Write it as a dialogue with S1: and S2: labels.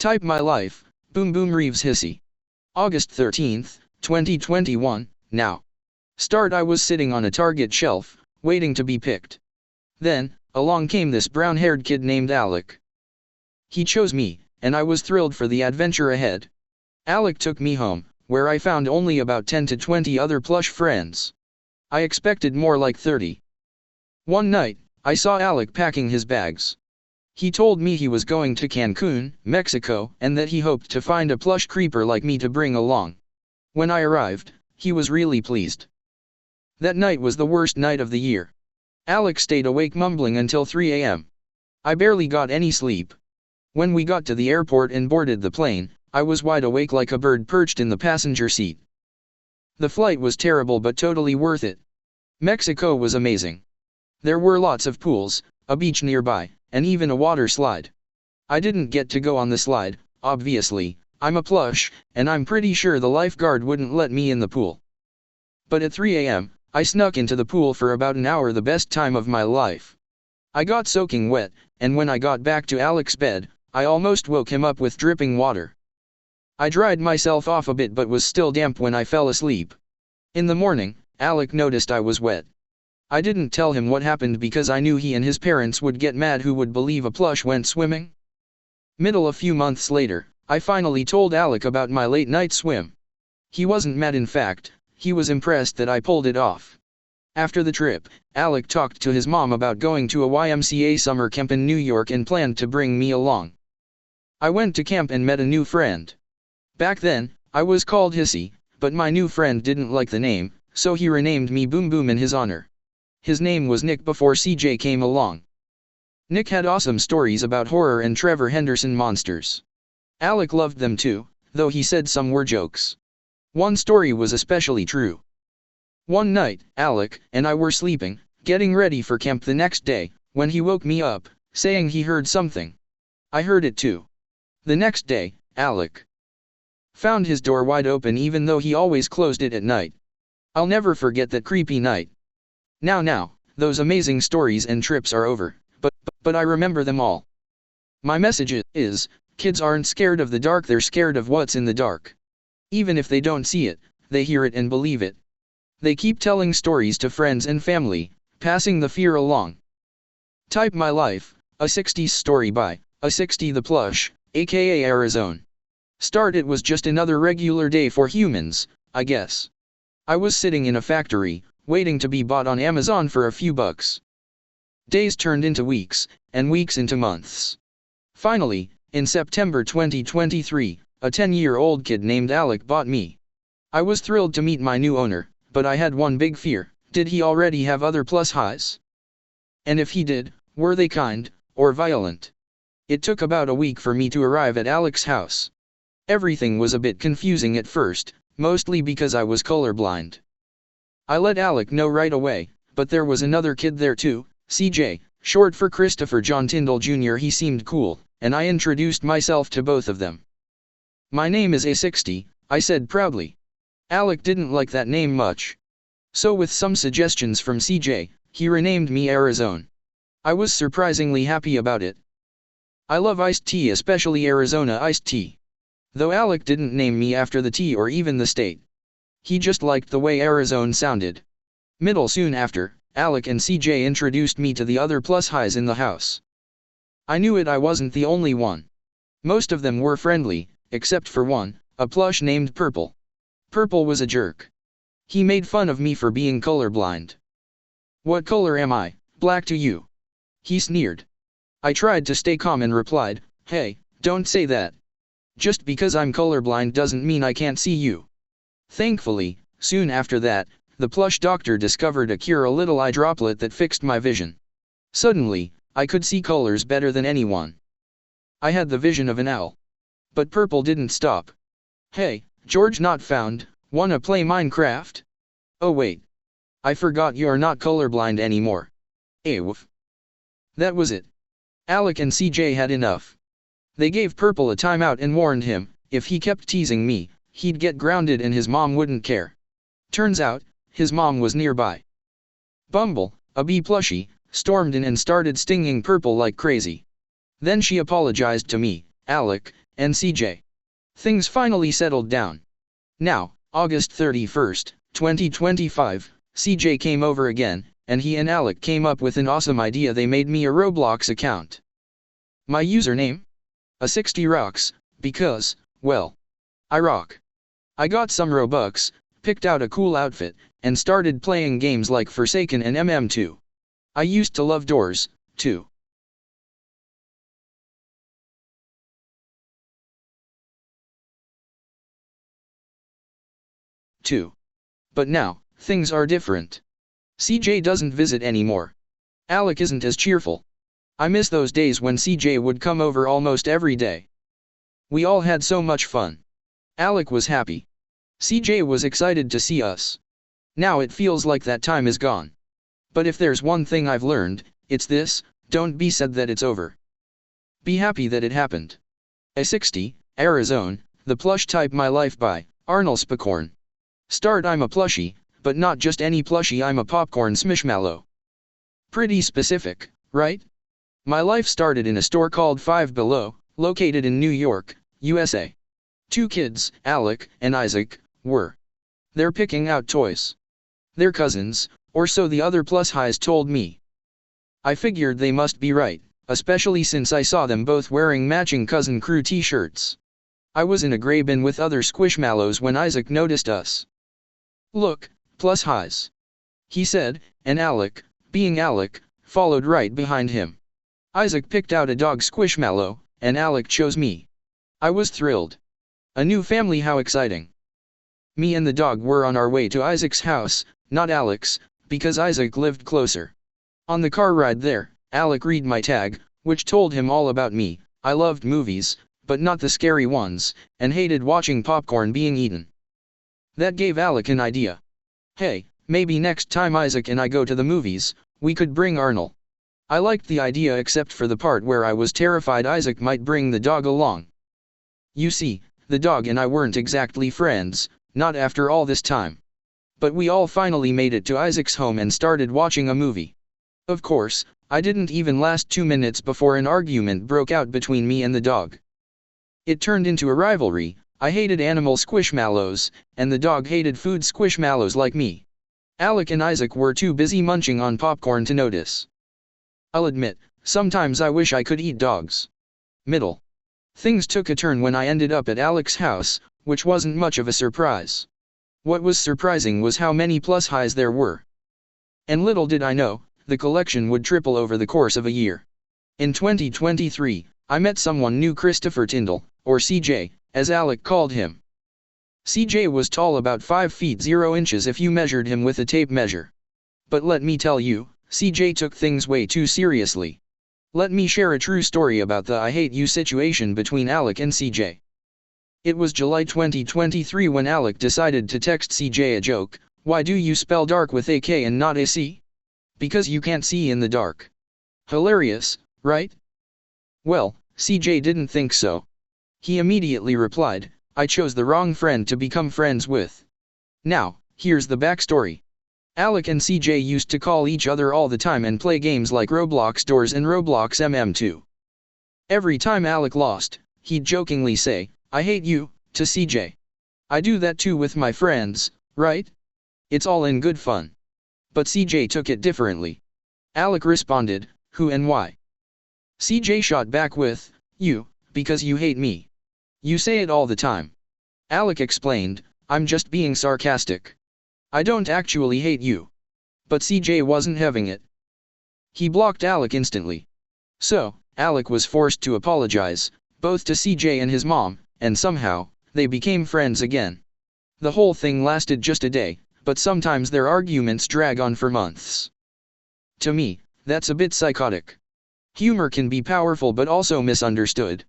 S1: Type my life, Boom Boom Reeves Hissy. August 13th, 2021, now. Start. I was sitting on a Target shelf, waiting to be picked. Then, along came this brown-haired kid named Alec. He chose me, and I was thrilled for the adventure ahead. Alec took me home, where I found only about 10 to 20 other plush friends. I expected more, like 30. One night, I saw Alec packing his bags. He told me he was going to Cancun, Mexico, and that he hoped to find a plush creeper like me to bring along. When I arrived, he was really pleased. That night was the worst night of the year. Alec stayed awake mumbling until 3 a.m. I barely got any sleep. When we got to the airport and boarded the plane, I was wide awake like a bird perched in the passenger seat. The flight was terrible but totally worth it. Mexico was amazing. There were lots of pools, a beach nearby, and even a water slide. I didn't get to go on the slide, obviously. I'm a plush, and I'm pretty sure the lifeguard wouldn't let me in the pool. But at 3 a.m., I snuck into the pool for about an hour, the best time of my life. I got soaking wet, and when I got back to Alec's bed, I almost woke him up with dripping water. I dried myself off a bit but was still damp when I fell asleep. In the morning, Alec noticed I was wet. I didn't tell him what happened because I knew he and his parents would get mad. Who would believe a plush went swimming? A few months later, I finally told Alec about my late night swim. He wasn't mad, in fact, he was impressed that I pulled it off. After the trip, Alec talked to his mom about going to a YMCA summer camp in New York and planned to bring me along. I went to camp and met a new friend. Back then, I was called Hissy, but my new friend didn't like the name, so he renamed me Boom Boom in his honor. His name was Nick before CJ came along. Nick had awesome stories about horror and Trevor Henderson monsters. Alec loved them too, though he said some were jokes. One story was especially true. One night, Alec and I were sleeping, getting ready for camp the next day, when he woke me up, saying he heard something. I heard it too. The next day, Alec found his door wide open even though he always closed it at night. I'll never forget that creepy night. Now, those amazing stories and trips are over, but I remember them all. My message is, kids aren't scared of the dark, they're scared of what's in the dark. Even if they don't see it, they hear it and believe it. They keep telling stories to friends and family, passing the fear along. Type my life, a 60s story by a 60 the plush, aka Arizona. Start. It was just another regular day for humans, I guess. I was sitting in a factory, waiting to be bought on Amazon for a few bucks. Days turned into weeks, and weeks into months. Finally, in September 2023, a 10-year-old kid named Alec bought me. I was thrilled to meet my new owner, but I had one big fear: did he already have other plus highs? And if he did, were they kind, or violent? It took about a week for me to arrive at Alec's house. Everything was a bit confusing at first, mostly because I was colorblind. I let Alec know right away, but there was another kid there too, CJ, short for Christopher John Tyndall Jr. He seemed cool, and I introduced myself to both of them. My name is A60, I said proudly. Alec didn't like that name much. So with some suggestions from CJ, he renamed me Arizona. I was surprisingly happy about it. I love iced tea, especially Arizona iced tea. Though Alec didn't name me after the tea or even the state. He just liked the way Arizona sounded. Soon after, Alec and CJ introduced me to the other plus highs in the house. I knew I wasn't the only one. Most of them were friendly, except for one, a plush named Purple. Purple was a jerk. He made fun of me for being colorblind. "What color am I, black to you?" he sneered. I tried to stay calm and replied, "Hey, don't say that. Just because I'm colorblind doesn't mean I can't see you." Thankfully, soon after that, the plush doctor discovered a cure, a little eye droplet that fixed my vision. Suddenly, I could see colors better than anyone. I had the vision of an owl. But Purple didn't stop. "Hey, George, not found, wanna play Minecraft? Oh wait. I forgot you're not colorblind anymore. Woof." That was it. Alec and CJ had enough. They gave Purple a timeout and warned him, if he kept teasing me, he'd get grounded and his mom wouldn't care. Turns out, his mom was nearby. Bumble, a bee plushie, stormed in and started stinging Purple like crazy. Then she apologized to me, Alec, and CJ. Things finally settled down. Now, August 31st, 2025, CJ came over again, and he and Alec came up with an awesome idea. They made me a Roblox account. My username? A60 rocks, because, well, I rock. I got some Robux, picked out a cool outfit, and started playing games like Forsaken and MM2. I used to love Doors, too. But now, things are different. CJ doesn't visit anymore. Alec isn't as cheerful. I miss those days when CJ would come over almost every day. We all had so much fun. Alec was happy. CJ was excited to see us. Now it feels like that time is gone. But if there's one thing I've learned, it's this: don't be sad that it's over. Be happy that it happened. A60, Arizona, The Plush Type, My Life by Arnold Spacorn. Start: I'm a plushie, but not just any plushie, I'm a popcorn smishmallow. Pretty specific, right? My life started in a store called Five Below, located in New York, USA. 2 kids, Alec and Isaac, were there picking out toys. They're cousins, or so the other plus highs told me. I figured they must be right, especially since I saw them both wearing matching Cousin Crew t-shirts. I was in a gray bin with other squishmallows when Isaac noticed us. "Look, plus highs," he said, and Alec, being Alec, followed right behind him. Isaac picked out a dog squishmallow, and Alec chose me. I was thrilled. A new family, how exciting. Me and the dog were on our way to Isaac's house, not Alec's, because Isaac lived closer. On the car ride there, Alec read my tag, which told him all about me. I loved movies, but not the scary ones, and hated watching popcorn being eaten. That gave Alec an idea. Hey, maybe next time Isaac and I go to the movies, we could bring Arnold. I liked the idea except for the part where I was terrified Isaac might bring the dog along. You see, the dog and I weren't exactly friends, not after all this time. But we all finally made it to Isaac's home and started watching a movie. Of course, I didn't even last 2 minutes before an argument broke out between me and the dog. It turned into a rivalry. I hated animal squishmallows, and the dog hated food squishmallows like me. Alec and Isaac were too busy munching on popcorn to notice. I'll admit, sometimes I wish I could eat dogs. Middle. Things took a turn when I ended up at Alec's house, which wasn't much of a surprise. What was surprising was how many plus highs there were. And little did I know, the collection would triple over the course of a year. In 2023, I met someone new, Christopher Tyndall, or CJ, as Alec called him. CJ was tall, about 5 feet 0 inches if you measured him with a tape measure. But let me tell you, CJ took things way too seriously. Let me share a true story about the I hate you situation between Alec and CJ. It was July 2023 when Alec decided to text CJ a joke: "Why do you spell dark with a K and not a C? Because you can't see in the dark." Hilarious, right? Well, CJ didn't think so. He immediately replied, "I chose the wrong friend to become friends with." Now, here's the backstory. Alec and CJ used to call each other all the time and play games like Roblox Doors and Roblox MM2. Every time Alec lost, he'd jokingly say, "I hate you," to CJ. "I do that too with my friends, right? It's all in good fun." But CJ took it differently. Alec responded, "Who and why?" CJ shot back with, "You, because you hate me. You say it all the time." Alec explained, "I'm just being sarcastic. I don't actually hate you." But CJ wasn't having it. He blocked Alec instantly. So, Alec was forced to apologize, both to CJ and his mom, and somehow, they became friends again. The whole thing lasted just a day, but sometimes their arguments drag on for months. To me, that's a bit psychotic. Humor can be powerful but also misunderstood.